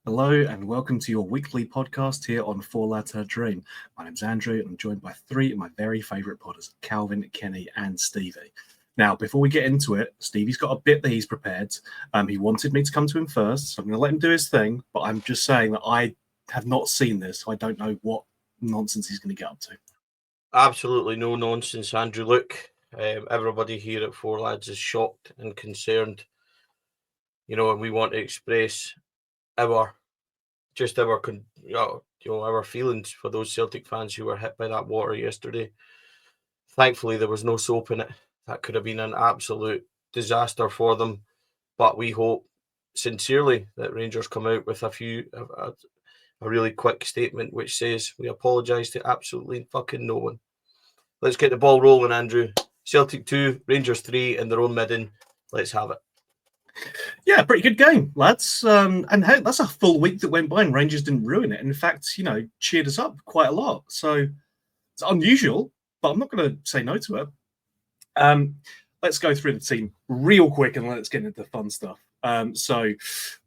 Hello and welcome to your weekly podcast here on Four Lads a Dream. My name's Andrew and I'm joined by three of my very favourite podders, Calvin, Kenny and Stevie. Now, before we get into it, Stevie's got a bit that he's prepared. He wanted me to come to him first, so I'm going to let him do his thing, but I'm just saying that I have not seen this, so I don't know what nonsense he's going to get up to. Absolutely no nonsense, Andrew. Look, everybody here at Four Lads is shocked and concerned, and we want to express our feelings for those Celtic fans who were hit by that water yesterday. Thankfully, there was no soap in it. That could have been an absolute disaster for them. But we hope sincerely that Rangers come out with a really quick statement which says we apologise to absolutely fucking no one. Let's get the ball rolling, Andrew. Celtic 2, Rangers 3 in their own midden. Let's have it. Yeah, pretty good game, lads. And hey, that's a full week that went by and Rangers didn't ruin it. In fact, cheered us up quite a lot. So it's unusual, but I'm not going to say no to it. Let's go through the team real quick and let's get into the fun stuff. So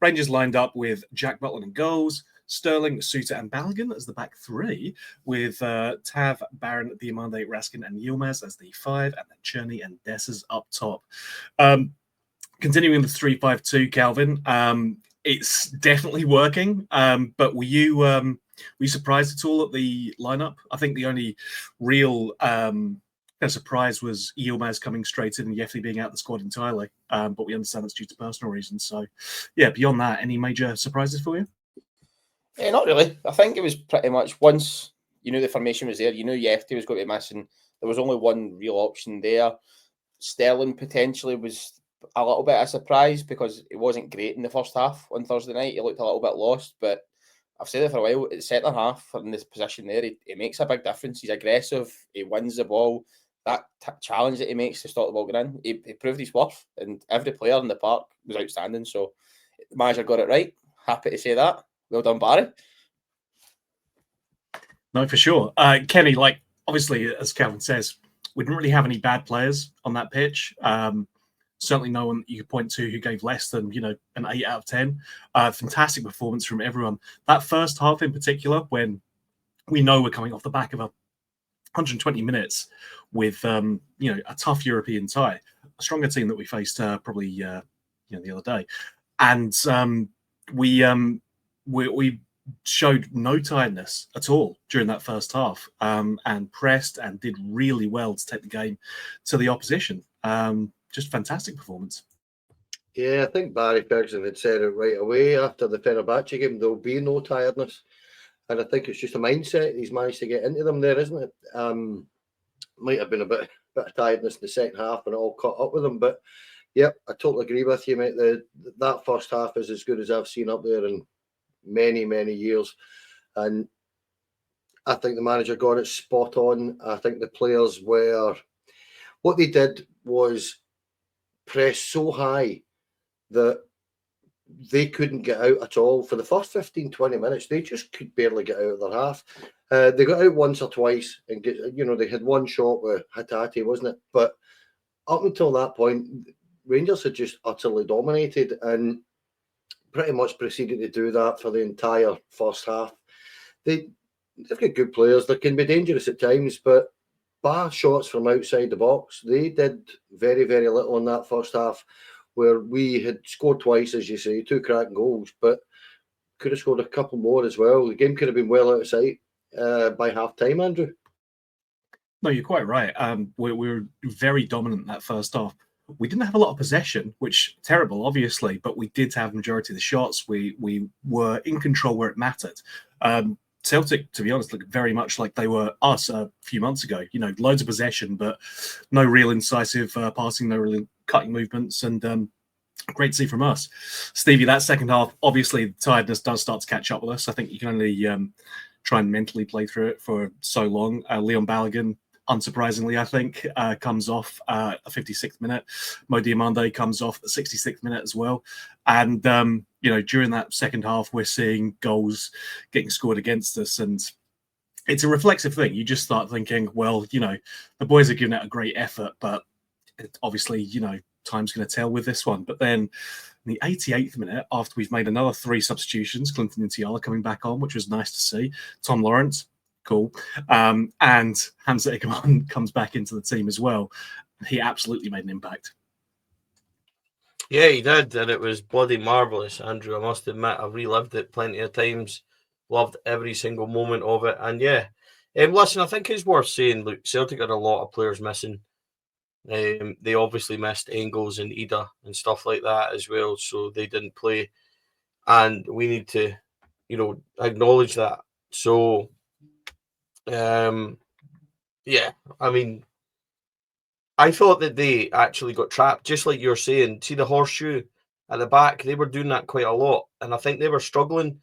Rangers lined up with Jack Butland in goals, Sterling, Suter and Balogun as the back three, with Tav, Barron, Diamande, Raskin and Yilmaz as the five, and then Cherney and Dessers up top. Continuing the 3-5-2, Calvin, it's definitely working. But were you surprised at all at the lineup? I think the only real surprise was Yilmaz coming straight in and Yefley being out of the squad entirely. But we understand that's due to personal reasons. So, yeah, beyond that, any major surprises for you? Yeah, not really. I think it was pretty much once you knew the formation was there, you knew Yefty was going to be missing. There was only one real option there. Sterling potentially was a little bit of a surprise because it wasn't great in the first half on Thursday night. He looked a little bit lost, but I've said it for a while. At the centre half, in this position there, he makes a big difference. He's aggressive. He wins the ball. That challenge that he makes to stop the ball going in, he proved his worth. And every player in the park was outstanding. So the manager got it right. Happy to say that. Well done, Barry. No, for sure. Kenny, obviously, as Calvin says, we didn't really have any bad players on that pitch. Certainly no one you could point to who gave less than, an 8 out of 10. Fantastic performance from everyone. That first half in particular, when we know we're coming off the back of 120 minutes with, a tough European tie, a stronger team that we faced probably, the other day. And we showed no tiredness at all during that first half, and pressed and did really well to take the game to the opposition. Just fantastic performance. Yeah, I think Barry Ferguson had said it right away after the Fenerbahce game. There'll be no tiredness. And I think it's just a mindset he's managed to get into them there, isn't it? Might have been a bit of tiredness in the second half and it all caught up with them. But, yep, I totally agree with you, mate. That first half is as good as I've seen up there in many, many years. And I think the manager got it spot on. I think the players were... What they did was press so high that they couldn't get out at all. For the first 15-20 minutes, they just could barely get out of their half. They got out once or twice and they had one shot with Hatate, wasn't it? But up until that point, Rangers had just utterly dominated and pretty much proceeded to do that for the entire first half. They've got good players. They can be dangerous at times, but bar shots from outside the box, they did very, very little in that first half, where we had scored twice, as you say, 2 cracking goals, but could have scored a couple more as well. The game could have been well out of sight by half-time, Andrew. No, you're quite right. We were very dominant in that first half. We didn't have a lot of possession, which terrible, obviously, but we did have the majority of the shots. We were in control where it mattered. Celtic, to be honest, look very much like they were us a few months ago. Loads of possession, but no real incisive passing, no really cutting movements, and great to see from us. Stevie, that second half, obviously, tiredness does start to catch up with us. I think you can only try and mentally play through it for so long. Leon Balogun, unsurprisingly, I think, comes off a 56th minute. Mo Diamande comes off the 66th minute as well. And, during that second half, we're seeing goals getting scored against us. And it's a reflexive thing. You just start thinking, well, the boys are giving it a great effort, but obviously, time's going to tell with this one. But then in the 88th minute, after we've made another 3 substitutions, Clinton and Tiala coming back on, which was nice to see. Tom Lawrence, cool. And Hamza Ikaman comes back into the team as well. He absolutely made an impact. Yeah, he did, and it was bloody marvellous, Andrew. I must admit, I've relived it plenty of times. Loved every single moment of it. And yeah, listen, I think it's worth saying, look, Celtic had a lot of players missing. They obviously missed Engels and Ida and stuff like that as well, so they didn't play. And we need to, acknowledge that. So, yeah, I mean, I thought that they actually got trapped, just like you're saying. See the horseshoe at the back? They were doing that quite a lot, and I think they were struggling.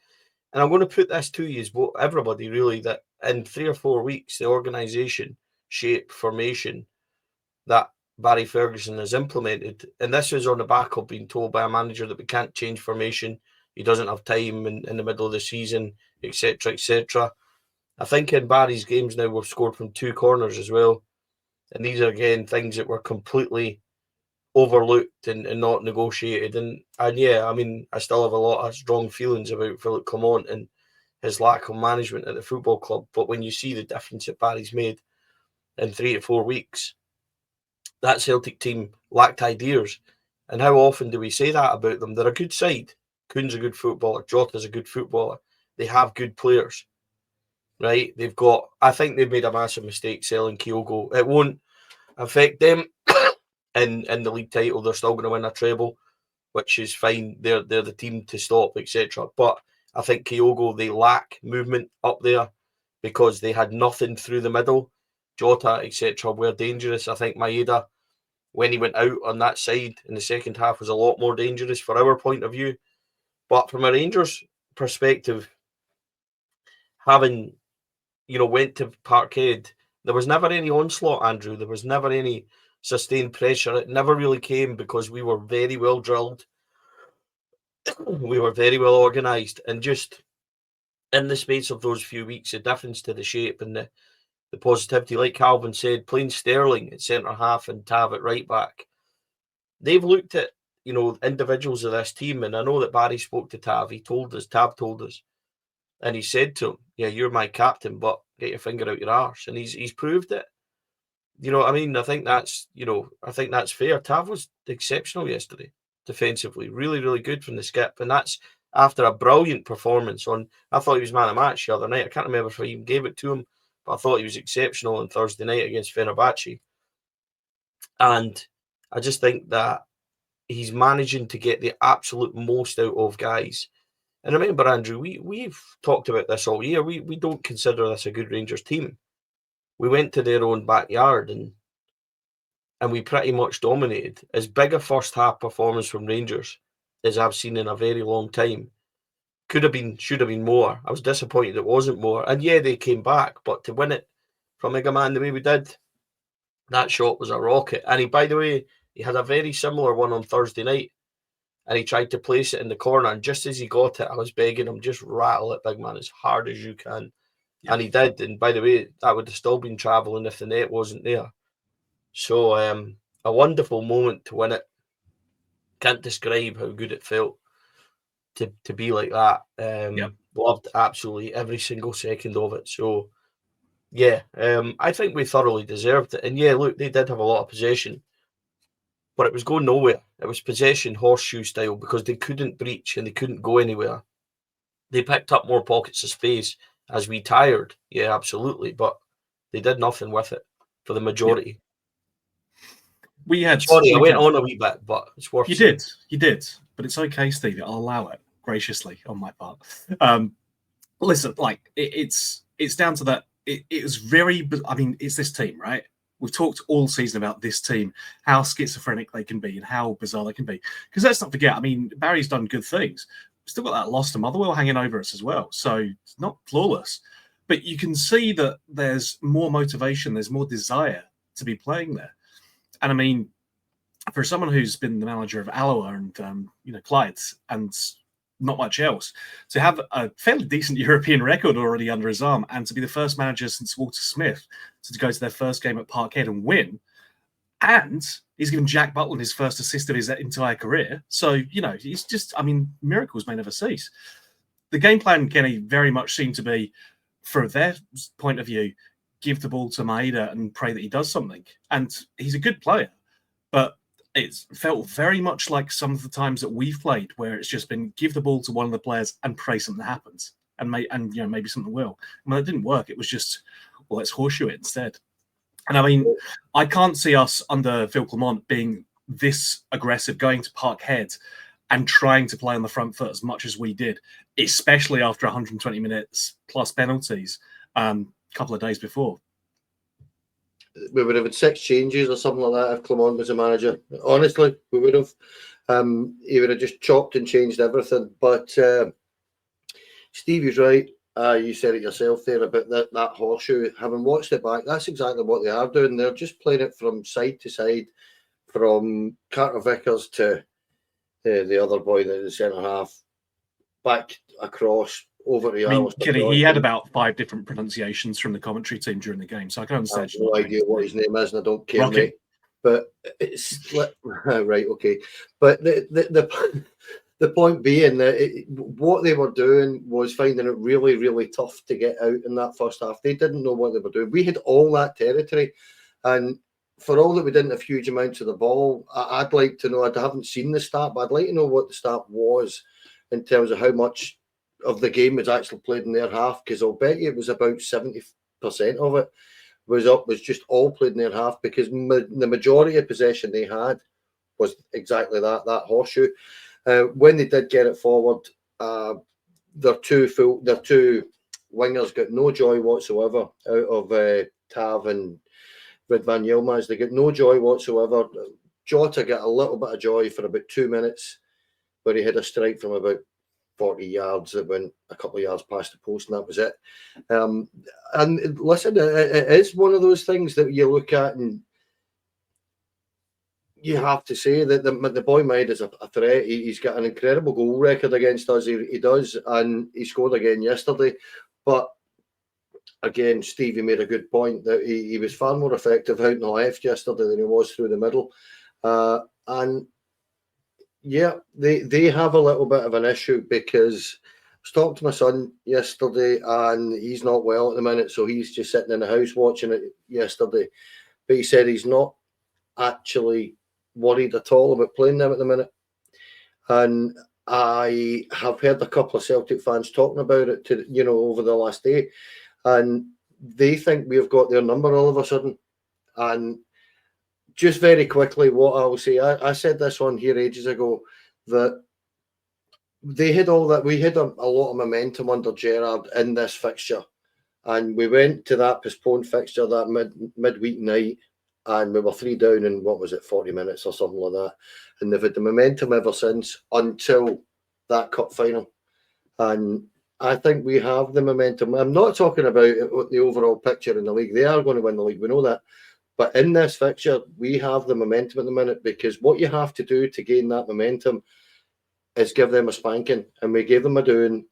And I'm going to put this to you, everybody really, that in 3 or 4 weeks, the organisation, shape, formation that Barry Ferguson has implemented, and this is on the back of being told by a manager that we can't change formation, he doesn't have time in the middle of the season, etc., etc. I think in Barry's games now, we've scored from 2 corners as well. And these are, again, things that were completely overlooked and not negotiated. And yeah, I mean, I still have a lot of strong feelings about Philip Clement and his lack of management at the football club. But when you see the difference that Barry's made in 3 to 4 weeks, that Celtic team lacked ideas. And how often do we say that about them? They're a good side. Kuhn's a good footballer. Jota's a good footballer. They have good players. Right, I think they've made a massive mistake selling Kyogo. It won't affect them in the league title. They're still going to win a treble, which is fine. They're the team to stop, etc. But I think Kyogo, they lack movement up there because they had nothing through the middle. Jota, etc. were dangerous. I think Maeda, when he went out on that side in the second half, was a lot more dangerous for our point of view. But from a Rangers perspective, having went to Parkhead, there was never any onslaught, Andrew. There was never any sustained pressure. It never really came because we were very well drilled. We were very well organised. And just in the space of those few weeks, the difference to the shape and the positivity, like Calvin said, playing Sterling at centre-half and Tav at right-back, they've looked at, individuals of this team. And I know that Barry spoke to Tav. Tav told us. And he said to him, yeah, you're my captain, but get your finger out your arse. And he's proved it. You know what I mean? I think that's fair. Tav was exceptional yesterday, defensively. Really, really good from the skip. And that's after a brilliant performance I thought he was man of match the other night. I can't remember if I even gave it to him, but I thought he was exceptional on Thursday night against Fenerbahce. And I just think that he's managing to get the absolute most out of guys. And remember, Andrew, we've talked about this all year. We don't consider this a good Rangers team. We went to their own backyard and we pretty much dominated. As big a first half performance from Rangers as I've seen in a very long time. Should have been more. I was disappointed it wasn't more. And yeah, they came back, but to win it from Igaman the way we did, that shot was a rocket. And by the way, he had a very similar one on Thursday night. And he tried to place it in the corner. And just as he got it, I was begging him, just rattle it, big man, as hard as you can. Yeah. And he did. And by the way, that would have still been travelling if the net wasn't there. So a wonderful moment to win it. Can't describe how good it felt to be like that. Loved absolutely every single second of it. So, yeah, I think we thoroughly deserved it. And yeah, look, they did have a lot of possession. But it was going nowhere. It was possession, horseshoe style, because they couldn't breach and they couldn't go anywhere. They picked up more pockets of space as we tired. Yeah, absolutely. But they did nothing with it for the majority. Sorry, I went on a wee bit, but it's worth saying. You did. But it's okay, Stevie. I'll allow it graciously on my part. Listen, like, it's down to that. It was very, I mean, it's this team, right? We've talked all season about this team, how schizophrenic they can be and how bizarre they can be. Because let's not forget, I mean, Barry's done good things. We've still got that loss to Motherwell hanging over us as well. So it's not flawless. But you can see that there's more motivation, there's more desire to be playing there. And I mean, for someone who's been the manager of Alloa and, Clyde and not much else, to have a fairly decent European record already under his arm and to be the first manager since Walter Smith to go to their first game at Parkhead and win, And he's given Jack Butland his first assist of his entire career. So, he's just, miracles may never cease. The game plan, Kenny, very much seemed to be, from their point of view, give the ball to Maeda and pray that he does something. And he's a good player, but it's felt very much like some of the times that we've played, where it's just been give the ball to one of the players and pray something happens, and maybe something will. When it didn't work, it was just, well, let's horseshoe it instead. And I can't see us under Phil Clement being this aggressive, going to Parkhead and trying to play on the front foot as much as we did, especially after 120 minutes plus penalties a couple of days before. We would have had 6 changes or something like that if Clement was a manager. Honestly, we would have. He would have just chopped and changed everything. But Stevie's right. You said it yourself there about that horseshoe. Having watched it back, that's exactly what they are doing. They're just playing it from side to side, from Carter Vickers to the other boy, the centre half, back across over to Kitty, he had about 5 different pronunciations from the commentary team during the game, so I can understand. I have no idea what his name is, and I don't care. Rocky. But it's right, okay. But the point being that what they were doing was finding it really, really tough to get out in that first half. They didn't know what they were doing. We had all that territory, and for all that we didn't have huge amounts of the ball, I'd like to know. I haven't seen the stat, but I'd like to know what the stat was in terms of how much of the game was actually played in their half, because I'll bet you it was about 70% of it was just all played in their half, because the majority of possession they had was exactly that horseshoe. When they did get it forward, their two wingers got no joy whatsoever out of Tav and Ridvan Yilmaz. They got no joy whatsoever. Jota got a little bit of joy for about 2 minutes, where he had a strike from about 40 yards that went a couple of yards past the post, and that was it. And listen, it is one of those things that you look at, and you have to say that the boy Maeda is a threat. He's got an incredible goal record against us. He does, and he scored again yesterday. But again, Stevie made a good point that he was far more effective out in the left yesterday than he was through the middle. And yeah, they have a little bit of an issue, because I was talking to my son yesterday, and he's not well at the minute, so he's just sitting in the house watching it yesterday. But he said he's not actually worried at all about playing them at the minute. And I have heard a couple of Celtic fans talking about it over the last day, and they think we've got their number all of a sudden. And just very quickly, what I will say, I said this on here ages ago, that they had all that. We had a lot of momentum under Gerrard in this fixture, and we went to that postponed fixture that midweek night, and we were 3 down in 40 minutes or something like that. And they've had the momentum ever since, until that cup final. And I think we have the momentum. I'm not talking about the overall picture in the league. They are going to win the league. We know that. But in this fixture, we have the momentum at the minute, because what you have to do to gain that momentum is give them a spanking. And we gave them a doing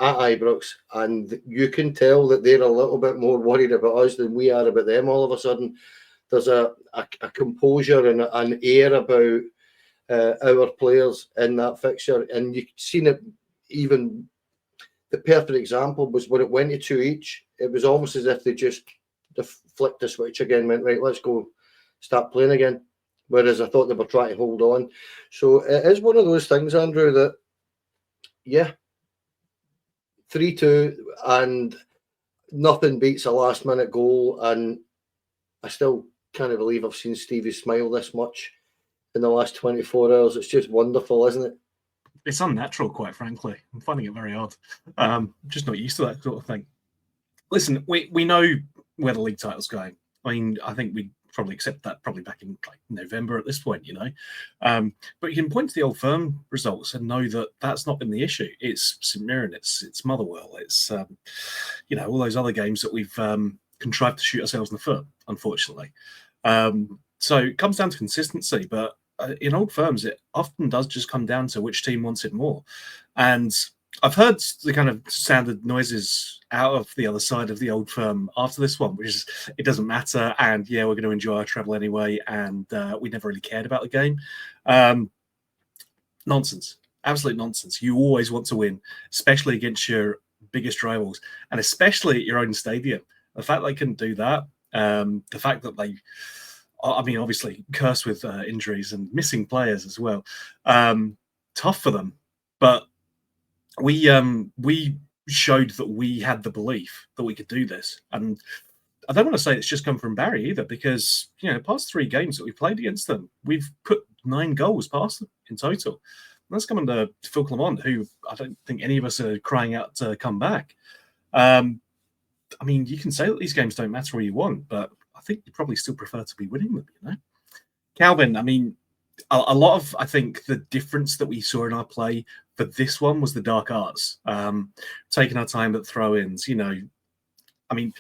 at Ibrox, and you can tell that they're a little bit more worried about us than we are about them all of a sudden. There's a composure and an air about our players in that fixture. And you've seen it. Even the perfect example was when it went to 2 each. It was almost as if they just flicked the switch again, went, right, let's go start playing again. Whereas I thought they were trying to hold on. So it is one of those things, Andrew, that, yeah, 3-2, and nothing beats a last minute goal. And I still can't believe I've seen Stevie smile this much in the last 24 hours. It's just wonderful, isn't it? It's unnatural, quite frankly. I'm finding it very odd. Just not used to that sort of thing. Listen, we know where the league title's going. I mean, I think we'd probably accept that probably back in November at this point, But you can point to the Old Firm results and know that that's not been the issue. It's St Mirren, it's Motherwell, it's all those other games that we've contrived to shoot ourselves in the foot, unfortunately. So it comes down to consistency, but in Old Firms, it often does just come down to which team wants it more. And I've heard the kind of sounded noises out of the other side of the old firm after this one, which is it doesn't matter, and yeah, we're going to enjoy our travel anyway, and we never really cared about the game. Nonsense, absolute nonsense. You always want to win, especially against your biggest rivals, and especially at your own stadium. The fact they couldn't do that, the fact that they, I mean, obviously cursed with injuries and missing players as well, tough for them, but we showed that we had the belief that we could do this. And I don't want to say it's just come from Barry either, because past 3 games that we played against them, we've put 9 goals past them in total. And that's coming to Phil Clement, who I don't think any of us are crying out to come back. I mean, you can say that these games don't matter where you want, but I think you probably still prefer to be winning them, Calvin, I mean, a lot of, I think, the difference that we saw in our play for this one was the dark arts, taking our time at throw-ins. I mean,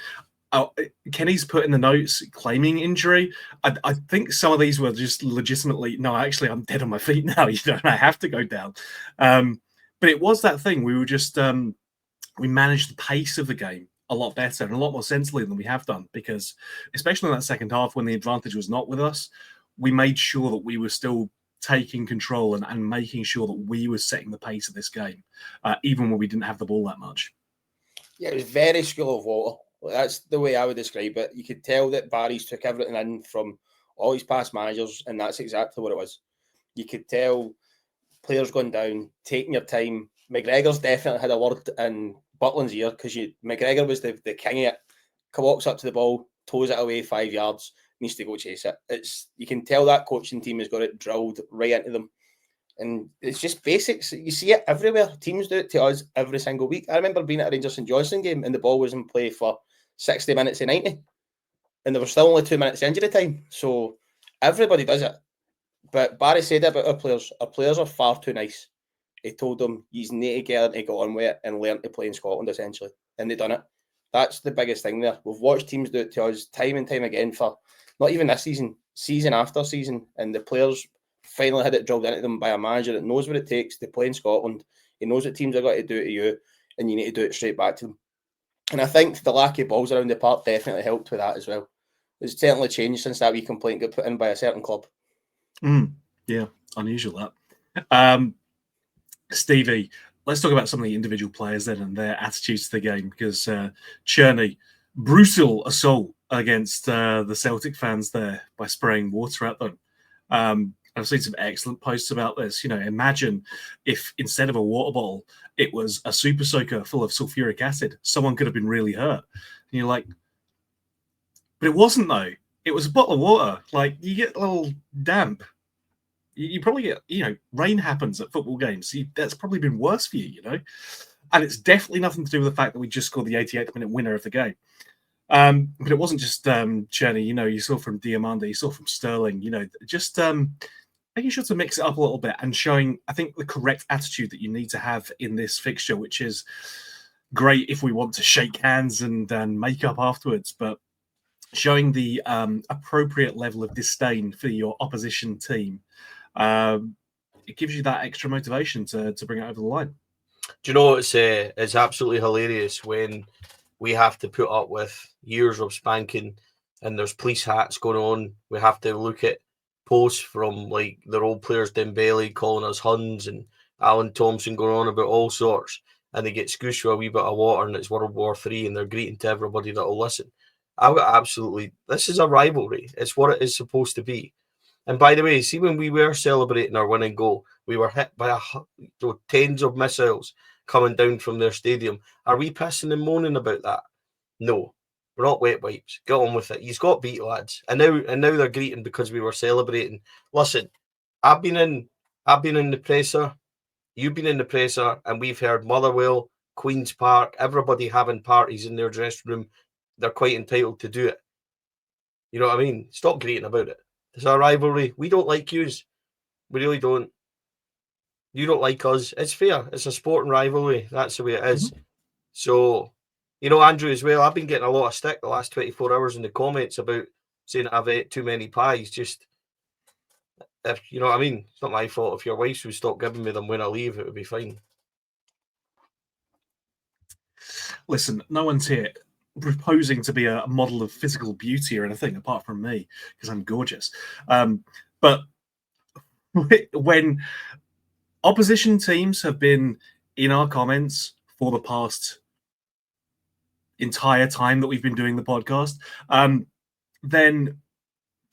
Kenny's put in the notes claiming injury. I think some of these were just legitimately, no, actually, I'm dead on my feet now. I have to go down. But it was that thing. We were just, we managed the pace of the game a lot better and a lot more sensibly than we have done, because especially in that second half when the advantage was not with us, we made sure that we were still taking control and making sure that we were setting the pace of this game, even when we didn't have the ball that much. Yeah, it was very school of water. That's the way I would describe it. You could tell that Barry's took everything in from all his past managers, and that's exactly what it was. You could tell players going down, taking your time. McGregor's definitely had a word in Butland's ear, because McGregor was the king of it. Walks up to the ball, toes it away 5 yards, needs to go chase it. You can tell that coaching team has got it drilled right into them. And it's just basics. You see it everywhere. Teams do it to us every single week. I remember being at a Rangers St Johnstone game and the ball was in play for 60 minutes and 90. And there was still only 2 minutes injury time. So everybody does it. But Barry said about our players. Our players are far too nice. He told them, you need to get on with it and learn to play in Scotland, essentially. And they've done it. That's the biggest thing there. We've watched teams do it to us time and time again for not even this season, season after season. And the players finally had it drilled into them by a manager that knows what it takes to play in Scotland. He knows what teams are going to do to you, and you need to do it straight back to them. And I think the lack of balls around the park definitely helped with that as well. It's certainly changed since that wee complaint got put in by a certain club. Yeah, unusual that. Stevie, let's talk about some of the individual players then and their attitudes to the game, because Cherney, brutal assault against the Celtic fans there by spraying water at them. I've seen some excellent posts about this. Imagine if instead of a water bottle, it was a super soaker full of sulfuric acid. Someone could have been really hurt. And you're like, but it wasn't though. It was a bottle of water. Like, you get a little damp. You probably get, rain happens at football games. That's probably been worse for you, And it's definitely nothing to do with the fact that we just scored the 88th minute winner of the game. But it wasn't just Cherney, you saw from Diamande, you saw from Sterling, just making sure to mix it up a little bit and showing, I think, the correct attitude that you need to have in this fixture, which is great if we want to shake hands and make up afterwards, but showing the appropriate level of disdain for your opposition team. It gives you that extra motivation to bring it over the line. Do you know it's absolutely hilarious when we have to put up with years of spanking and there's police hats going on. We have to look at posts from like their old players, Dembele calling us Huns and Alan Thompson going on about all sorts, and they get scooshed with a wee bit of water and it's World War III and they're greeting to everybody that will listen. This is a rivalry. It's what it is supposed to be. And by the way, see, when we were celebrating our winning goal, we were hit by tens of missiles coming down from their stadium. Are we pissing and moaning about that? No, we're not wet wipes. Get on with it. You've got beat, lads. And now they're greeting because we were celebrating. Listen, I've been in the presser. You've been in the presser, and we've heard Motherwell, Queen's Park, everybody having parties in their dressing room. They're quite entitled to do it. You know what I mean? Stop greeting about it. It's a rivalry. We don't like yous. We really don't. You don't like us. It's fair. It's a sporting rivalry. That's the way it is. Mm-hmm. So, Andrew, as well, I've been getting a lot of stick the last 24 hours in the comments about saying I've ate too many pies. Just, if you know what I mean, it's not my fault. If your wife would stop giving me them when I leave, it would be fine. Listen, no one's here proposing to be a model of physical beauty or anything apart from me, because I'm gorgeous. But when opposition teams have been in our comments for the past entire time that we've been doing the podcast, then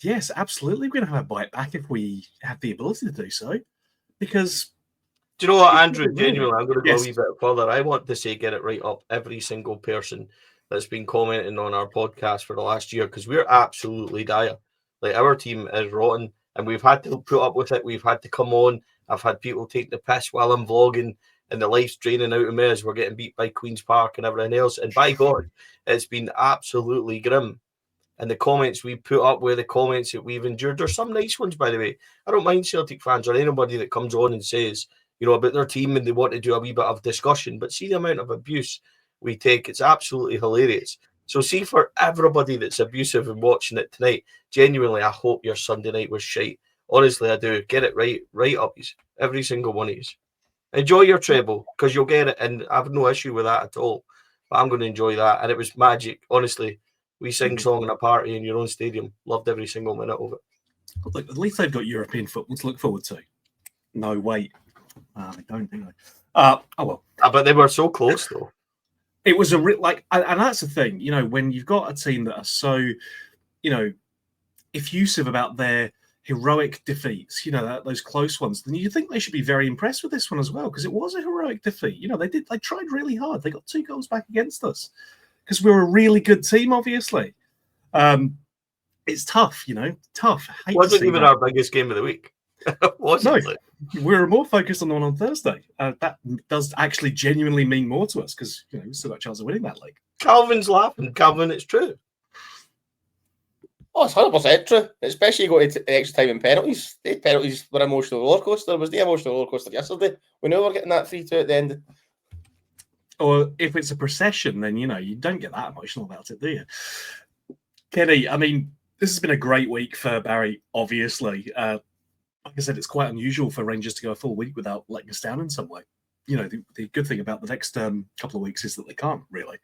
yes, absolutely, we're going to have a bite back if we have the ability to do so. Because do you know what, Andrew? Genuinely, I'm going to go Yes. a wee bit further. I want to say get it right up every single person that's been commenting on our podcast for the last year, because we're absolutely dire. Like, our team is rotten, and we've had to put up with it. We've had to come on. I've had people take the piss while I'm vlogging, and the life's draining out of me as we're getting beat by Queen's Park and everything else. And by God, it's been absolutely grim. And the comments we put up with, the comments that we've endured, there's some nice ones, by the way. I don't mind Celtic fans or anybody that comes on and says, you know, about their team and they want to do a wee bit of discussion. But see the amount of abuse we take, it's absolutely hilarious. So see, for everybody that's abusive and watching it tonight, genuinely, I hope your Sunday night was shite. Honestly, I do. Get it right up, every single one of you. Enjoy your treble, because you'll get it, and I have no issue with that at all. But I'm going to enjoy that, and it was magic, honestly. We sing song in a party in your own stadium. Loved every single minute of it. Look, at least they've got European football to look forward to. No, wait. They don't, do they? Oh, well. But they were so close, though. It was and that's the thing, you know, when you've got a team that are so, you know, effusive about their heroic defeats, you know, those close ones, then you think they should be very impressed with this one as well, because it was a heroic defeat. You know, they tried really hard. They got 2 goals back against us because we're a really good team, obviously. It's tough, you know, tough. Wasn't even our biggest game of the week. Wasn't No. it? We were more focused on the one on Thursday. That does actually genuinely mean more to us, because, you know, we've still got a chance of winning that league. Calvin's laughing. Calvin, it's true. Oh, it's 100% true. Especially going to extra time and penalties. The penalties were an emotional roller coaster. It was the emotional roller coaster yesterday. We knew we were getting that 3-2 at the end. Or if it's a procession, then, you know, you don't get that emotional about it, do you? Kenny, I mean, this has been a great week for Barry, obviously. Like I said, it's quite unusual for Rangers to go a full week without letting us down in some way. You know, the good thing about the next couple of weeks is that they can't really,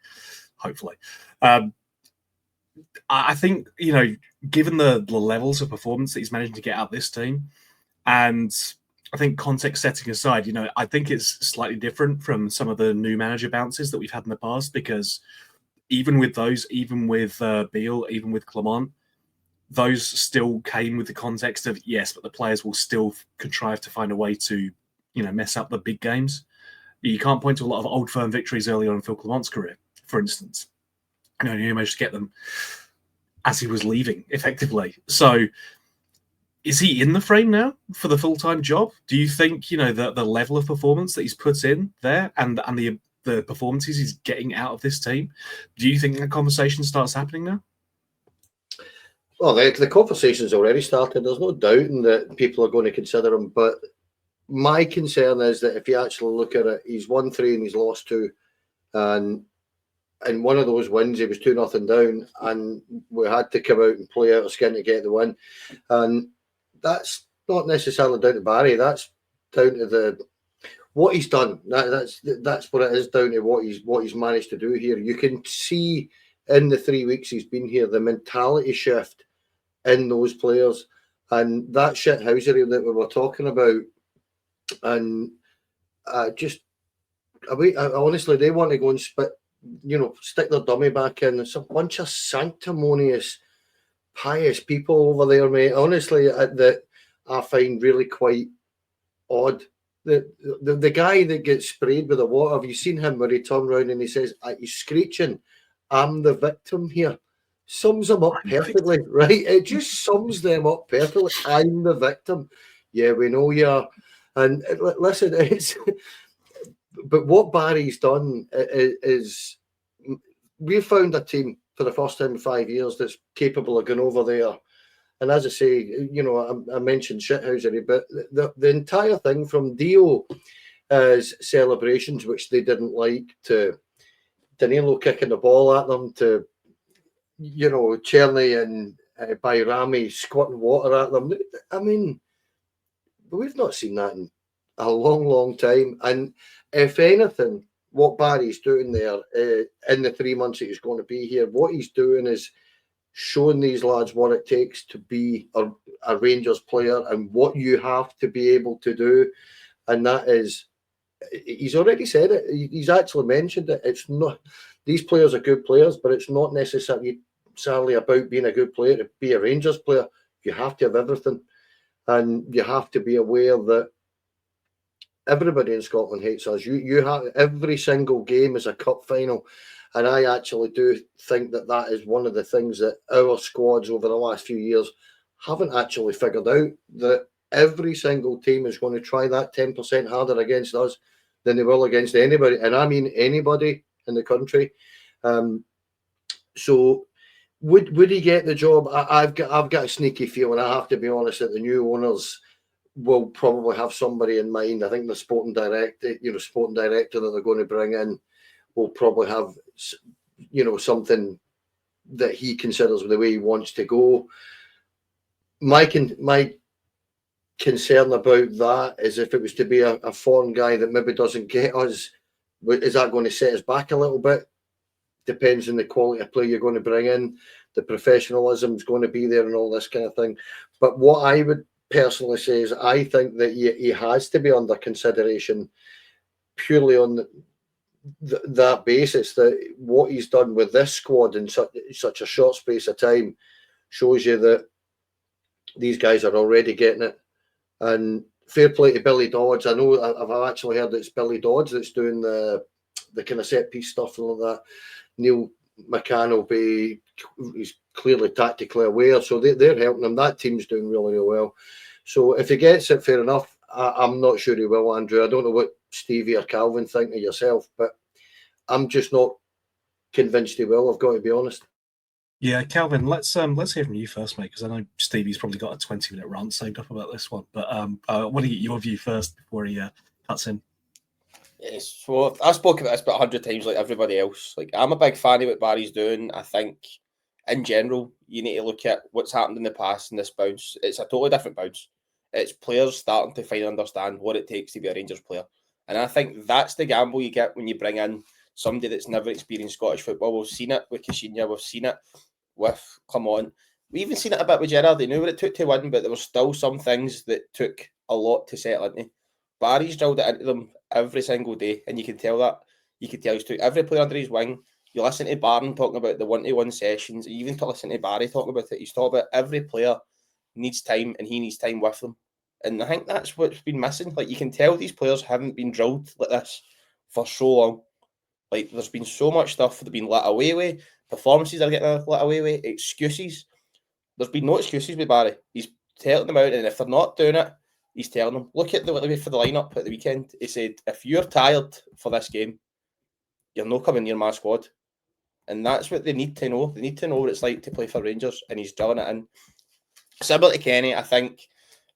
hopefully. I think, you know, given the levels of performance that he's managing to get out of this team, and I think context setting aside, you know, I think it's slightly different from some of the new manager bounces that we've had in the past, because even with those, even with Beale, even with Clement, those still came with the context of, yes, but the players will still contrive to find a way to, you know, mess up the big games. You can't point to a lot of old firm victories early on in Phil Clement's career, for instance. You know, he managed to get them as he was leaving, effectively. So is he in the frame now for the full-time job? Do you think, you know, the level of performance that he's put in there and the performances he's getting out of this team, do you think that conversation starts happening now? Well, the conversation's already started. There's no doubting that people are going to consider him. But my concern is that if you actually look at it, he's won 3 and he's lost 2. And in one of those wins, he was 2-0 down. And we had to come out and play out of skin to get the win. And that's not necessarily down to Barry. That's down to what he's done. That's what it is, down to what he's managed to do here. You can see in the 3 weeks he's been here, the mentality shift in those players, and that shithousery that we were talking about, and honestly, they want to go and stick their dummy back in. There's a bunch of sanctimonious, pious people over there, mate. Honestly, that I find really quite odd. The guy that gets sprayed with the water, have you seen him where he turned around and he says, he's screeching, "I'm the victim here"? Sums them up perfectly, right? It just sums them up perfectly. I'm the victim. Yeah, we know you are. And listen, but what Barry's done is we've found a team for the first time in 5 years that's capable of going over there. And as I say, you know, I mentioned shithousery, but the entire thing from Dio celebrations, which they didn't like, to Danilo kicking the ball at them, to, you know, Cherny and Bayrami squirting water at them. I mean, we've not seen that in a long, long time. And if anything, what Barry's doing there in the 3 months that he's going to be here, what he's doing is showing these lads what it takes to be a Rangers player and what you have to be able to do. And that is, he's already said it. He's actually mentioned it. It's not, these players are good players, but it's not necessarily about being a good player to be a Rangers player. You have to have everything. And you have to be aware that everybody in Scotland hates us. You have, every single game is a cup final. And I actually do think that is one of the things that our squads over the last few years haven't actually figured out, that every single team is going to try that 10% harder against us than they will against anybody. And I mean anybody in the country. So would he get the job? I've got a sneaky feeling, I have to be honest, that the new owners will probably have somebody in mind. I think the sporting director that they're going to bring in will probably have, something that he considers the way he wants to go. My concern about that is if it was to be a foreign guy that maybe doesn't get us, is that going to set us back a little bit? Depends on the quality of play you're going to bring in. The professionalism is going to be there and all this kind of thing. But what I would personally say is I think that he has to be under consideration purely on that basis, that what he's done with this squad in such a short space of time shows you that these guys are already getting it. And fair play to Billy Dodds. I know I've actually heard it's Billy Dodds that's doing the kind of set piece stuff and all that. Neil McCann will be, he's clearly tactically aware, so they're helping him. That team's doing really, really well. So if he gets it, fair enough. I'm not sure he will, Andrew. I don't know what Stevie or Calvin think of yourself, but I'm just not convinced he will, I've got to be honest. Yeah, Calvin, let's hear from you first, mate, because I know Stevie's probably got a 20-minute rant saved up about this one. But I want to get your view first before he cuts in. Yes, so I've spoken about this about 100 times, like everybody else. Like, I'm a big fan of what Barry's doing. I think, in general, you need to look at what's happened in the past in this bounce. It's a totally different bounce. It's players starting to finally understand what it takes to be a Rangers player. And I think that's the gamble you get when you bring in somebody that's never experienced Scottish football. We've seen it with Caixinha. We've seen it with Clement. We've even seen it a bit with Gerrard. They knew what it took to win, but there were still some things that took a lot to settle into. Barry's drilled it into them every single day, and you can tell that. You can tell he's took every player under his wing. You listen to Barron talking about the one-to-one sessions. You even to listen to Barry talking about it. He's talking about every player needs time, and he needs time with them. And I think that's what's been missing. Like, you can tell these players haven't been drilled like this for so long. Like, there's been so much stuff that have been let away with. Performances are getting let away with. Excuses. There's been no excuses with Barry. He's telling them out, and if they're not doing it, he's telling them, look at for the lineup at the weekend. He said, if you're tired for this game, you're not coming near my squad. And that's what they need to know. They need to know what it's like to play for Rangers, and he's drilling it in. Similar to Kenny, I think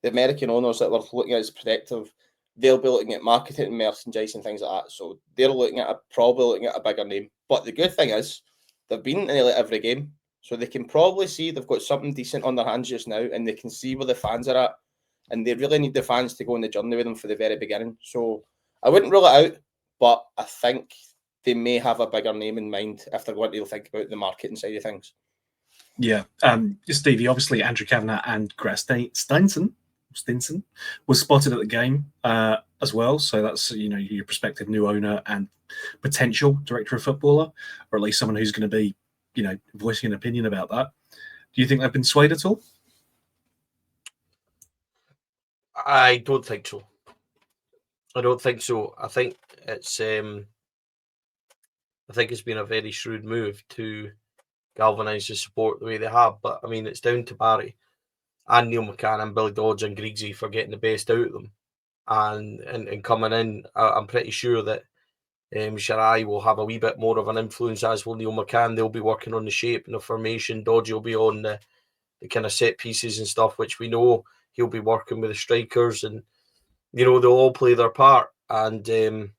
the American owners that we're looking at as protective, they'll be looking at marketing and merchandise and things like that. So they're probably looking at a bigger name. But the good thing is, they've been in nearly every game. So they can probably see they've got something decent on their hands just now, and they can see where the fans are at. And they really need the fans to go on the journey with them for the very beginning. So I wouldn't rule it out, but I think they may have a bigger name in mind if they're going to think about the marketing side of things. Yeah. Stevie, obviously Andrew Kavanagh and Greg Stinson was spotted at the game as well. So that's, your prospective new owner and potential director of footballer, or at least someone who's going to be, voicing an opinion about that. Do you think they've been swayed at all? I don't think so. I think it's been a very shrewd move to galvanise the support the way they have. But I mean, it's down to Barry and Neil McCann and Billy Dodds and Griggsy for getting the best out of them. And coming in, I'm pretty sure that Shirai will have a wee bit more of an influence, as will Neil McCann. They'll be working on the shape and the formation. Dodgy will be on the kind of set pieces and stuff, which we know he'll be working with the strikers, and they'll all play their part. And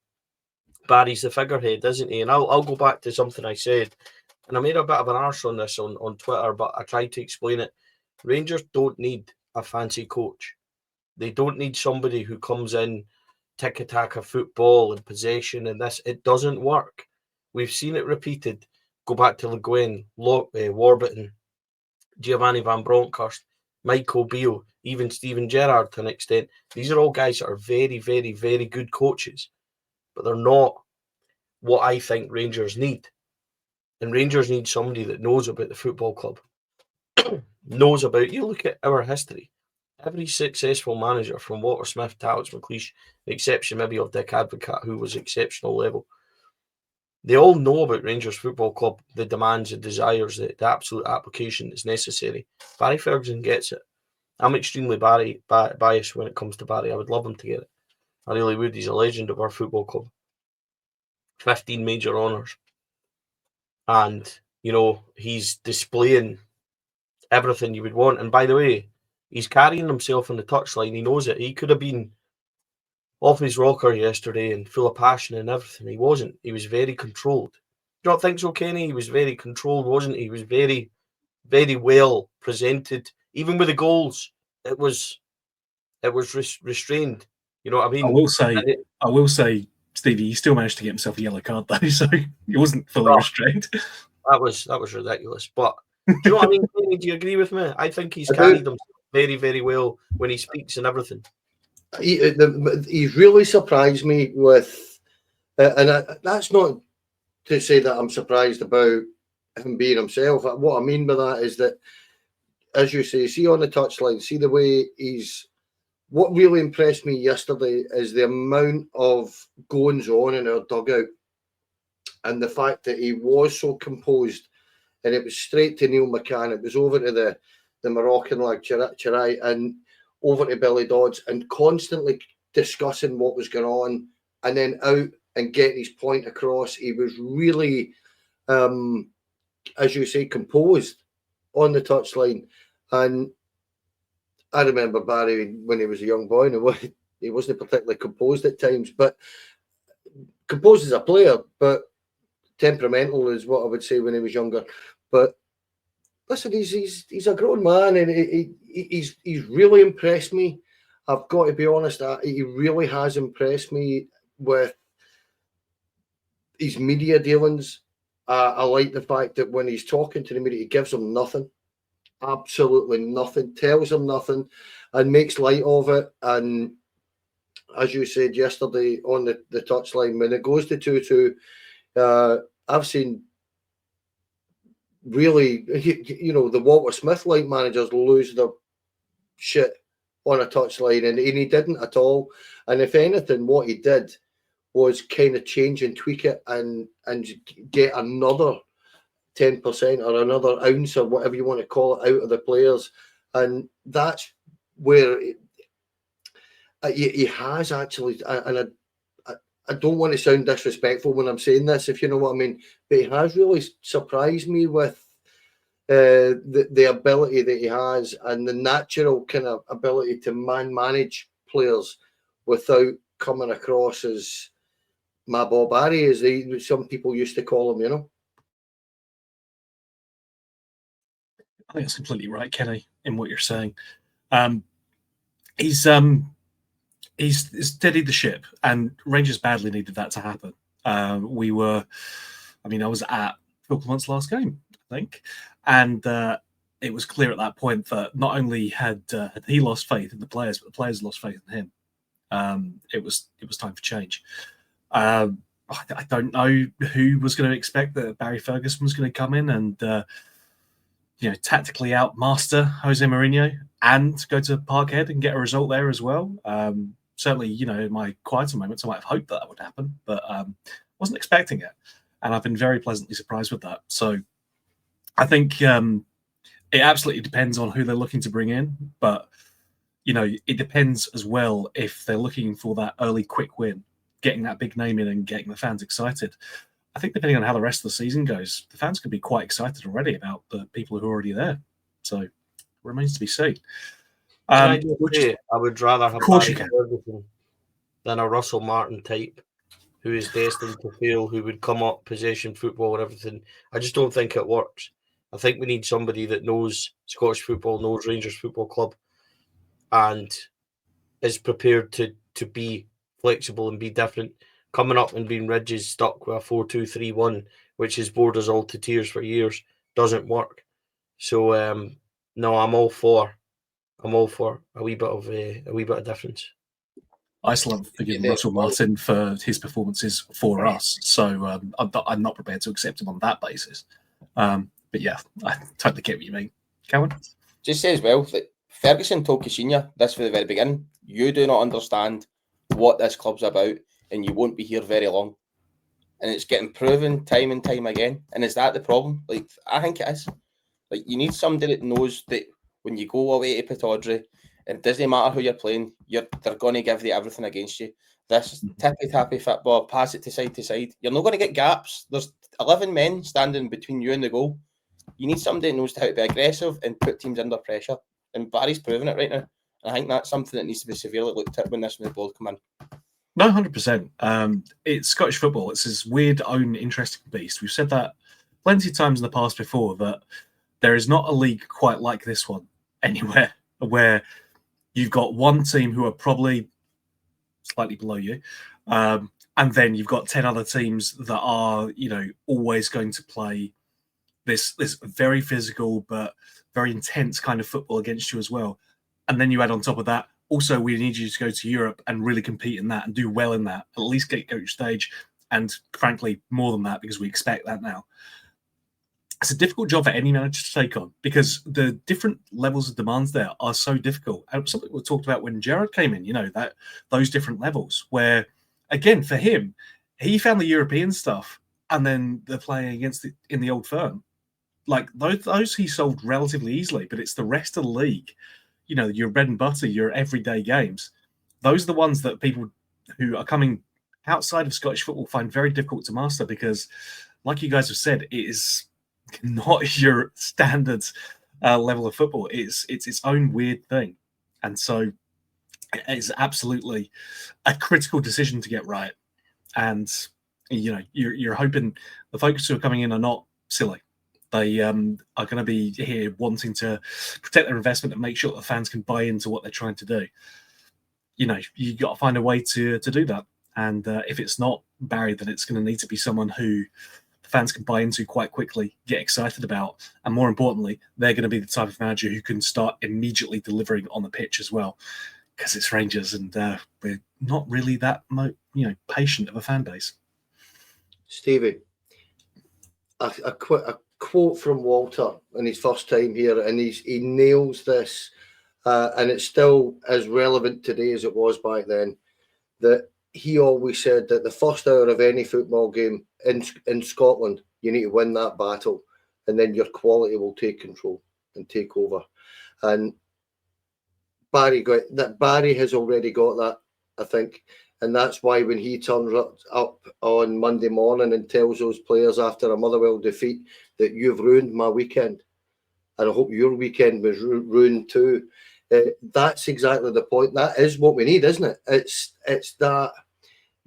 Barry's the figurehead, isn't he? And I'll go back to something I said, and I made a bit of an arse on this on Twitter, but I tried to explain it. Rangers don't need a fancy coach. They don't need somebody who comes in tiki-taka football and possession and this. It doesn't work. We've seen it repeated. Go back to Le Guin, Warburton, Giovanni Van Bronckhorst, Michael Beale, even Steven Gerrard to an extent. These are all guys that are very, very, very good coaches, but they're not what I think Rangers need. And Rangers need somebody that knows about the football club, knows about, you look at our history. Every successful manager from Walter Smith to Alex McLeish, the exception maybe of Dick Advocaat, who was exceptional level, they all know about Rangers Football Club, the demands, the desires, the absolute application that's necessary. Barry Ferguson gets it. I'm extremely biased when it comes to Barry. I would love him to get it. I really would. He's a legend of our football club. 15 major honours. And, you know, he's displaying everything you would want. And by the way, he's carrying himself on the touchline. He knows it. He could have been off his rocker yesterday and full of passion and everything. He wasn't. He was very controlled. You don't think so, Kenny? He was very controlled, wasn't he? He was very, very well presented. Even with the goals, it was restrained. You know what I mean? I will say, Stevie, he still managed to get himself a yellow card though, so he wasn't fully restrained. That was ridiculous. But do you know what I mean, Kenny? Do you agree with me? I think he's carried himself very, very well when he speaks and everything. He's really surprised me with, that's not to say that I'm surprised about him being himself. What I mean by that is that, as you say, see on the touchline, see the way he's. What really impressed me yesterday is the amount of goings on in our dugout, and the fact that he was so composed, and it was straight to Neil McCann, it was over to the Moroccan lad Chirai, and over to Billy Dodds, and constantly discussing what was going on, and then out and getting his point across. He was really, as you say, composed on the touchline. And I remember Barry when he was a young boy, and he wasn't particularly composed at times, but composed as a player, but temperamental is what I would say when he was younger. But listen, he's a grown man, and he's really impressed me. I've got to be honest, he really has impressed me with his media dealings. I like the fact that when he's talking to the media, he gives them nothing. Absolutely nothing, tells them nothing, and makes light of it. And as you said yesterday on the touchline, when it goes to 2-2, I've seen really, you know, the Walter Smith like managers lose their shit on a touchline, and he didn't at all. And if anything, what he did was kind of change and tweak it and get another 10% or another ounce or whatever you want to call it out of the players. And that's where he has actually, and I don't want to sound disrespectful when I'm saying this, if you know what I mean, but he has really surprised me with the ability that he has, and the natural kind of ability to manage players without coming across as my Bob Harry, as some people used to call him, you know. I think that's completely right, Kenny, in what you're saying. He's steadied the ship, and Rangers badly needed that to happen. I was at Phil Clement's last game, I think, and it was clear at that point that not only had he lost faith in the players, but the players lost faith in him. It was time for change. I don't know who was going to expect that Barry Ferguson was going to come in and tactically outmaster Jose Mourinho and go to Parkhead and get a result there as well. Certainly, in my quieter moments, I might have hoped that would happen, but wasn't expecting it. And I've been very pleasantly surprised with that. So I think it absolutely depends on who they're looking to bring in. But, it depends as well if they're looking for that early quick win, getting that big name in and getting the fans excited. I think depending on how the rest of the season goes, the fans could be quite excited already about the people who are already there. So it remains to be seen. I would rather have Barry Ferguson than a Russell Martin type who is destined to fail, who would come up, possession football and everything. I just don't think it works. I think we need somebody that knows Scottish football, knows Rangers Football Club, and is prepared to be flexible and be different. Coming up and being rigid, stuck with a 4-2-3-1, which has bored us all to tears for years, doesn't work. So no, I'm all for a wee bit of difference. I still haven't forgiven Russell Martin for his performances for us, so I'm not prepared to accept him on that basis. But yeah, I totally get what you mean. Cowan? Just say as well that Ferguson told Caixinha this from the very beginning. You do not understand what this club's about, and you won't be here very long. And it's getting proven time and time again. And is that the problem? Like, I think it is. Like, you need somebody that knows that when you go away to Pataudry, it doesn't matter who you're playing, they're going to give you everything against you. This tippy-tappy football, pass it to side. You're not going to get gaps. There's 11 men standing between you and the goal. You need somebody that knows how to be aggressive and put teams under pressure. And Barry's proving it right now. And I think that's something that needs to be severely looked at when this new board come in. No, 100%. It's Scottish football. It's this weird, own, interesting beast. We've said that plenty of times in the past before, that there is not a league quite like this one anywhere, where you've got one team who are probably slightly below you, and then you've got 10 other teams that are, always going to play this very physical but very intense kind of football against you as well. And then you add on top of that, also, we need you to go to Europe and really compete in that and do well in that, at least get group stage, and frankly, more than that, because we expect that now. It's a difficult job for any manager to take on, because the different levels of demands there are so difficult. And something we talked about when Gerrard came in, that those different levels where, again, for him, he found the European stuff, and then they're playing against in the old firm. Like those he solved relatively easily, but it's the rest of the league, your bread and butter, your everyday games. Those are the ones that people who are coming outside of Scottish football find very difficult to master, because, like you guys have said, it is not your standard level of football. It's its own weird thing. And so it's absolutely a critical decision to get right. And, you're hoping the folks who are coming in are not silly. They are going to be here wanting to protect their investment and make sure that the fans can buy into what they're trying to do. You got to find a way to do that. And if it's not Barry, then it's going to need to be someone who the fans can buy into quite quickly, get excited about. And more importantly, they're going to be the type of manager who can start immediately delivering on the pitch as well. Because it's Rangers, and we're not really that patient of a fan base. Stevie, a quote from Walter in his first time here, and he nails this, and it's still as relevant today as it was back then, that he always said that the first hour of any football game in Scotland, you need to win that battle, and then your quality will take control and take over. And Barry has already got that, I think. And that's why when he turns up on Monday morning and tells those players after a Motherwell defeat that you've ruined my weekend, and I hope your weekend was ruined too, that's exactly the point. That is what we need, isn't it? It's that,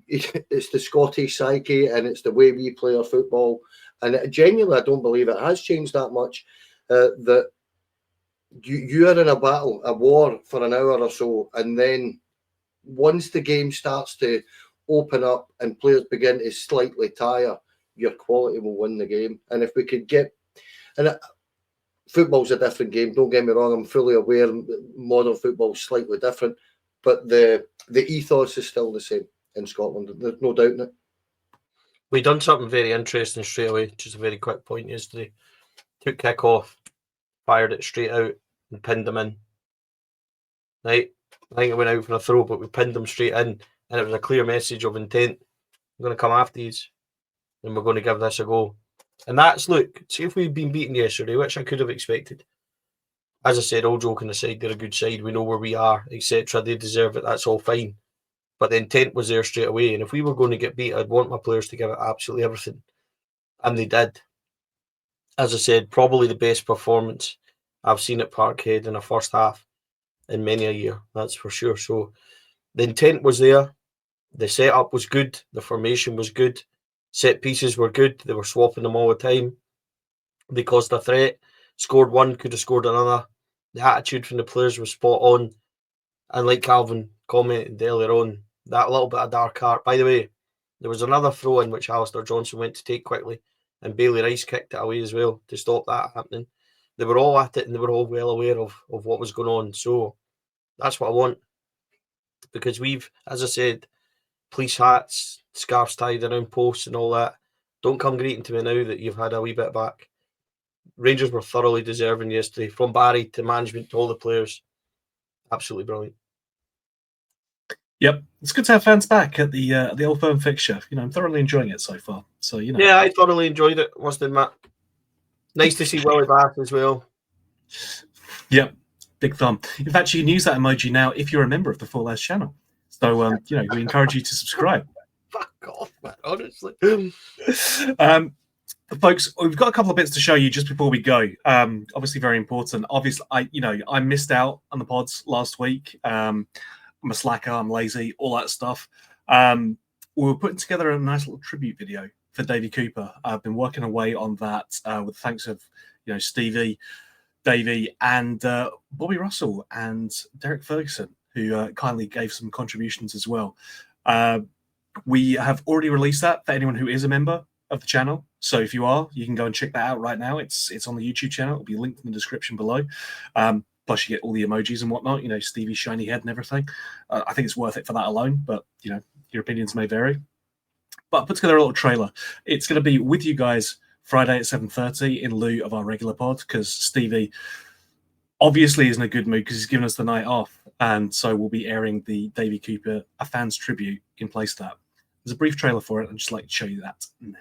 it's the Scottish psyche, and it's the way we play our football. And genuinely, I don't believe it has changed that much. That you are in a battle, a war for an hour or so, and then once the game starts to open up and players begin to slightly tire, your quality will win the game. And if we could get, and football's a different game, don't get me wrong, I'm fully aware modern football's slightly different, but the ethos is still the same in Scotland. There's no doubt in it. We done something very interesting straight away, just a very quick point yesterday. Took kick off, fired it straight out and pinned them in. Right? I think it went out for a throw, but we pinned them straight in, and it was a clear message of intent. We're going to come after these, and we're going to give this a go. And that's, look, see if we'd been beaten yesterday, which I could have expected. As I said, all joking aside, they're a good side. We know where we are, etc. They deserve it. That's all fine. But the intent was there straight away. And if we were going to get beat, I'd want my players to give it absolutely everything. And they did. As I said, probably the best performance I've seen at Parkhead in a first half in many a year, that's for sure. So the intent was there, the setup was good, the formation was good, set pieces were good, they were swapping them all the time, they caused a threat, scored one, could have scored another, the attitude from the players was spot on, and like Calvin commented earlier on, that little bit of dark art. By the way, there was another throw in which Alistair Johnson went to take quickly, and Bailey Rice kicked it away as well to stop that happening. They were all at it, and they were all well aware of what was going on. So that's what I want, because we've, as I said, police hats, scarves tied around posts and all that. Don't come greeting to me now that you've had a wee bit back. Rangers were thoroughly deserving yesterday, from Barry to management to all the players. Absolutely brilliant. Yep, it's good to have fans back at the Old Firm fixture. I'm thoroughly enjoying it so far. So Yeah, I thoroughly enjoyed it. Must admit, nice to see Willie back as well. Yep, big thumb. In fact, you can use that emoji now if you're a member of the Full House channel. So we encourage you to subscribe. Fuck off, man. Honestly. Folks, we've got a couple of bits to show you just before we go. Obviously, very important. Obviously, I missed out on the pods last week. I'm a slacker. I'm lazy. All that stuff. We were putting together a nice little tribute video for Davey Cooper. I've been working away on that with thanks of Stevie, Davey, and Bobby Russell and Derek Ferguson, who kindly gave some contributions as well. We have already released that for anyone who is a member of the channel. So if you are, you can go and check that out right now. It's on the YouTube channel. It'll be linked in the description below. Plus, you get all the emojis and whatnot. Stevie's shiny head and everything. I think it's worth it for that alone. But your opinions may vary. But I put together a little trailer. It's going to be with you guys Friday at 7:30 in lieu of our regular pod, because Stevie obviously is in a good mood because he's given us the night off, and so we'll be airing the Davey Cooper A Fan's Tribute in place of that. There's a brief trailer for it. I'd just like to show you that now.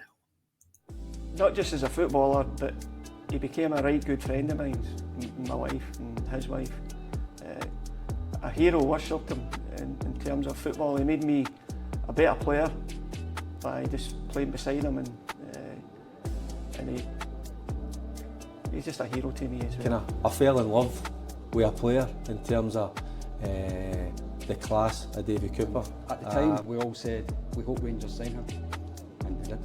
Not just as a footballer, but he became a right good friend of mine, my wife and his wife. A hero, worshipped him in terms of football. He made me a better player by just playing beside him, and he's just a hero to me as well. I fell in love with a player in terms of the class of Davey Cooper. At the time, we all said we hope Rangers sign him, and they did.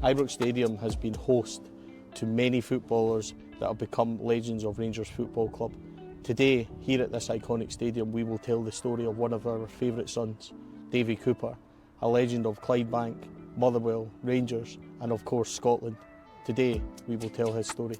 Ibrox Stadium has been host to many footballers that have become legends of Rangers Football Club. Today, here at this iconic stadium, we will tell the story of one of our favourite sons, Davey Cooper, a legend of Clydebank, Motherwell, Rangers and of course Scotland. Today, we will tell his story.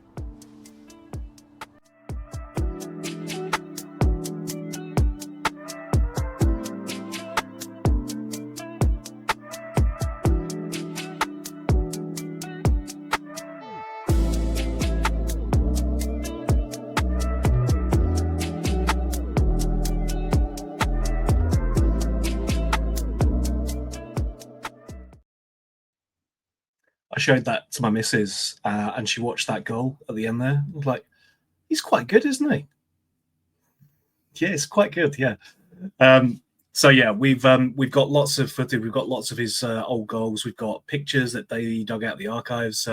I showed that to my missus, and she watched that goal at the end there. I was like, he's quite good, isn't he? Yeah, it's quite good, yeah. So yeah, we've got lots of footage. We've got lots of his old goals. We've got pictures that they dug out of the archives.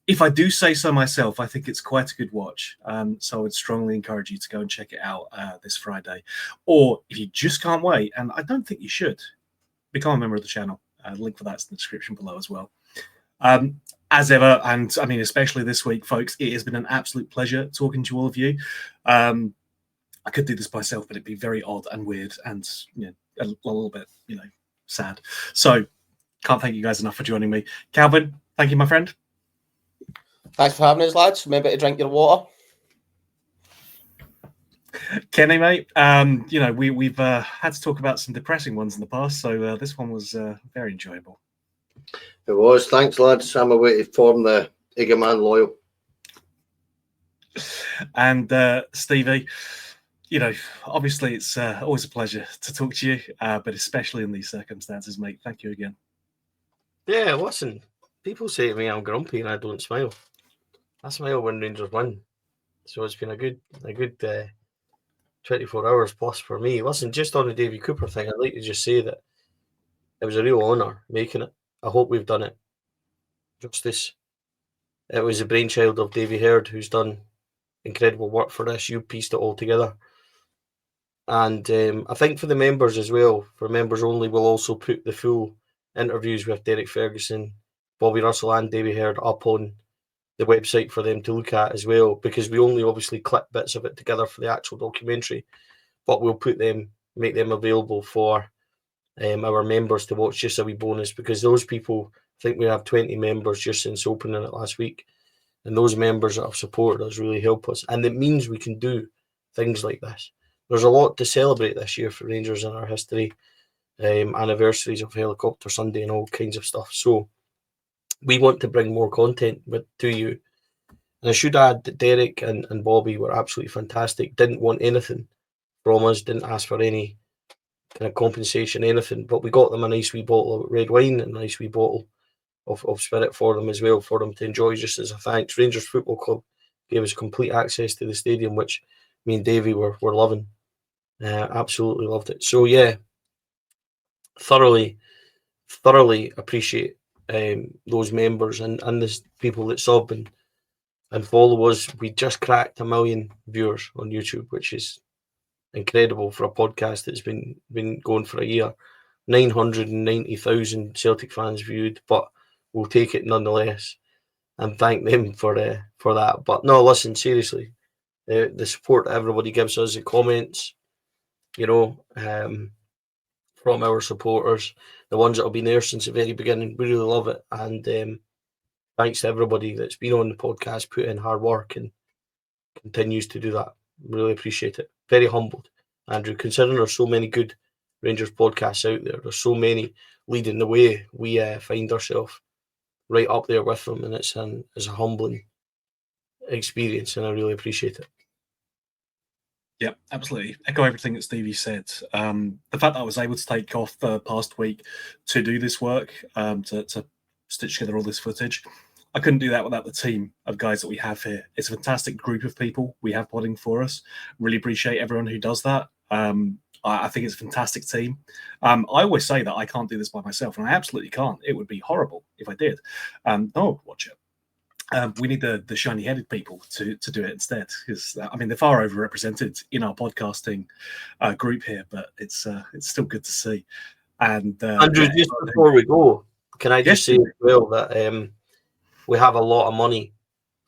If I do say so myself, I think it's quite a good watch. So I would strongly encourage you to go and check it out this Friday. Or if you just can't wait, and I don't think you should, become a member of the channel. Link for that's in the description below as well. As ever, and I mean, especially this week, folks, it has been an absolute pleasure talking to all of you. I could do this myself, but it'd be very odd and weird and a little bit, sad. So can't thank you guys enough for joining me. Calvin, thank you, my friend. Thanks for having us, lads. Remember to drink your water. Kenny, mate, we've had to talk about some depressing ones in the past, so this one was very enjoyable. It was. Thanks, lads. I'm away to form the Egerman loyal. And Stevie, obviously it's always a pleasure to talk to you, but especially in these circumstances, mate. Thank you again. Yeah, listen, people say to me I'm grumpy and I don't smile. I smile when Rangers win. So it's been a good 24 hours plus for me. Listen, just on the Davey Cooper thing, I'd like to just say that it was a real honour making it. I hope we've done it justice. It was the brainchild of Davey Heard, who's done incredible work for this. You pieced it all together. And I think for the members as well, for members only, we'll also put the full interviews with Derek Ferguson, Bobby Russell and Davey Heard up on the website for them to look at as well, because we only obviously clip bits of it together for the actual documentary, but we'll make them available for our members to watch just a wee bonus, because those people, I think we have 20 members just since opening it last week, and those members that have supported us really help us, and it means we can do things like this. There's a lot to celebrate this year for Rangers in our history, anniversaries of Helicopter Sunday and all kinds of stuff. So we want to bring more content to you. And I should add that Derek and Bobby were absolutely fantastic. Didn't want anything from us, didn't ask for any kind of compensation, anything. But we got them a nice wee bottle of red wine and a nice wee bottle of spirit for them as well, for them to enjoy just as a thanks. Rangers Football Club gave us complete access to the stadium, which me and Davey were loving. Absolutely loved it. So yeah, thoroughly appreciate those members and the people that sub and follow us. We just cracked 1 million viewers on YouTube, which is incredible for a podcast that's been going for a year. 990,000 Celtic fans viewed, but we'll take it nonetheless and thank them for that. But no, listen, seriously, the support that everybody gives us, the comments, from our supporters, the ones that have been there since the very beginning, we really love it. And thanks to everybody that's been on the podcast, put in hard work and continues to do that. Really appreciate it. Very humbled, Andrew, considering there's so many good Rangers podcasts out there. There's so many leading the way. We find ourselves right up there with them, and it's a humbling experience, and I really appreciate it. Yeah, absolutely. Echo everything that Stevie said. The fact that I was able to take off the past week to do this work, to stitch together all this footage, I couldn't do that without the team of guys that we have here. It's a fantastic group of people we have podding for us. Really appreciate everyone who does that. I think it's a fantastic team. I always say that I can't do this by myself, and I absolutely can't. It would be horrible if I did. No one would watch it. We need the shiny-headed people to do it instead, because they're far overrepresented in our podcasting group here, but it's still good to see. And Andrew, just before we go, can I just say as well that we have a lot of money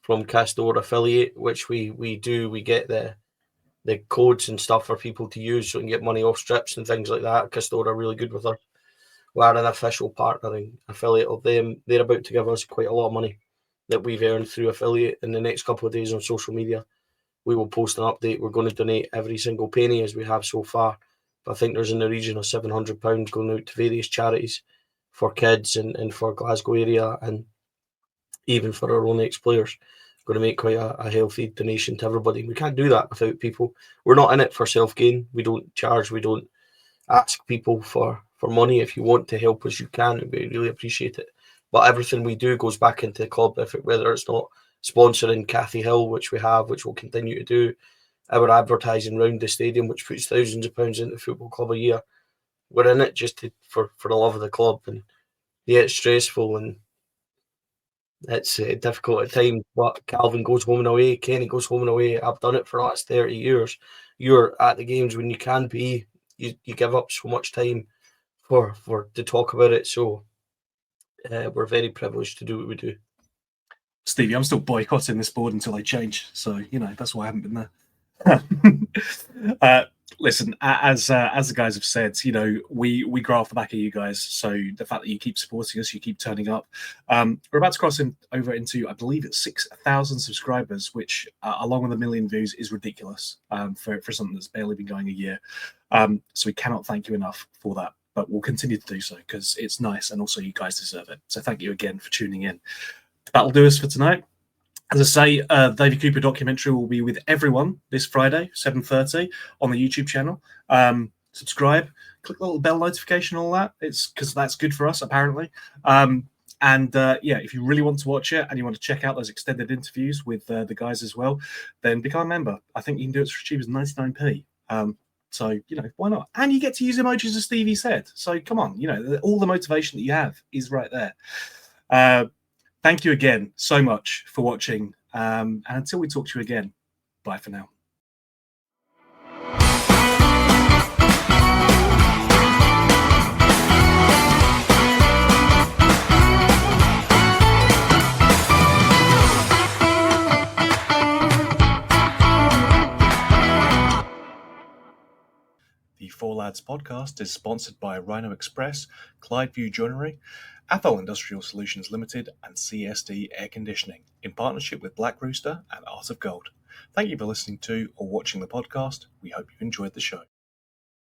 from Castor affiliate, which we do. We get the codes and stuff for people to use, so we can get money off strips and things like that. Castor are really good with us. We are an official partnering affiliate of them. They're about to give us quite a lot of money that we've earned through affiliate. In the next couple of days on social media, we will post an update. We're going to donate every single penny as we have so far. But I think there's in the region of £700 going out to various charities for kids and for Glasgow area, and even for our own ex-players. Going to make quite a healthy donation to everybody. We can't do that without people. We're not in it for self-gain. We don't charge. We don't ask people for money. If you want to help us, you can. We really appreciate it. But everything we do goes back into the club, whether it's not sponsoring Cathy Hill, which we have, which we'll continue to do, our advertising round the stadium, which puts thousands of pounds into the football club a year. We're in it just for the love of the club. And yeah, it's stressful and it's difficult at times, but Calvin goes home and away, Kenny goes home and away. I've done it for the last 30 years. You're at the games when you can be. You give up so much time to talk about it. So we're very privileged to do what we do. Stevie, I'm still boycotting this board until I change. So, that's why I haven't been there. Listen, as the guys have said, we grow off the back of you guys. So the fact that you keep supporting us, you keep turning up. We're about to cross over into, I believe it's 6,000 subscribers, which along with 1 million views is ridiculous for something that's barely been going a year. So we cannot thank you enough for that. But we'll continue to do so because it's nice, and also you guys deserve it. So thank you again for tuning in. That'll do us for tonight. As I say, David Cooper documentary will be with everyone this Friday, 7:30 on the YouTube channel. Subscribe, click the little bell notification, all that. It's because that's good for us, apparently. If you really want to watch it and you want to check out those extended interviews with the guys as well, then become a member. I think you can do it for cheap as 99p. So, why not? And you get to use emojis, as Stevie said. So, come on, all the motivation that you have is right there. Thank you again so much for watching. And until we talk to you again, bye for now. The Fallout Lads podcast is sponsored by Rhino Express, Clydeview Joinery, Athol Industrial Solutions Limited, and CSD Air Conditioning, in partnership with Black Rooster and Art of Gold. Thank you for listening to or watching the podcast. We hope you enjoyed the show.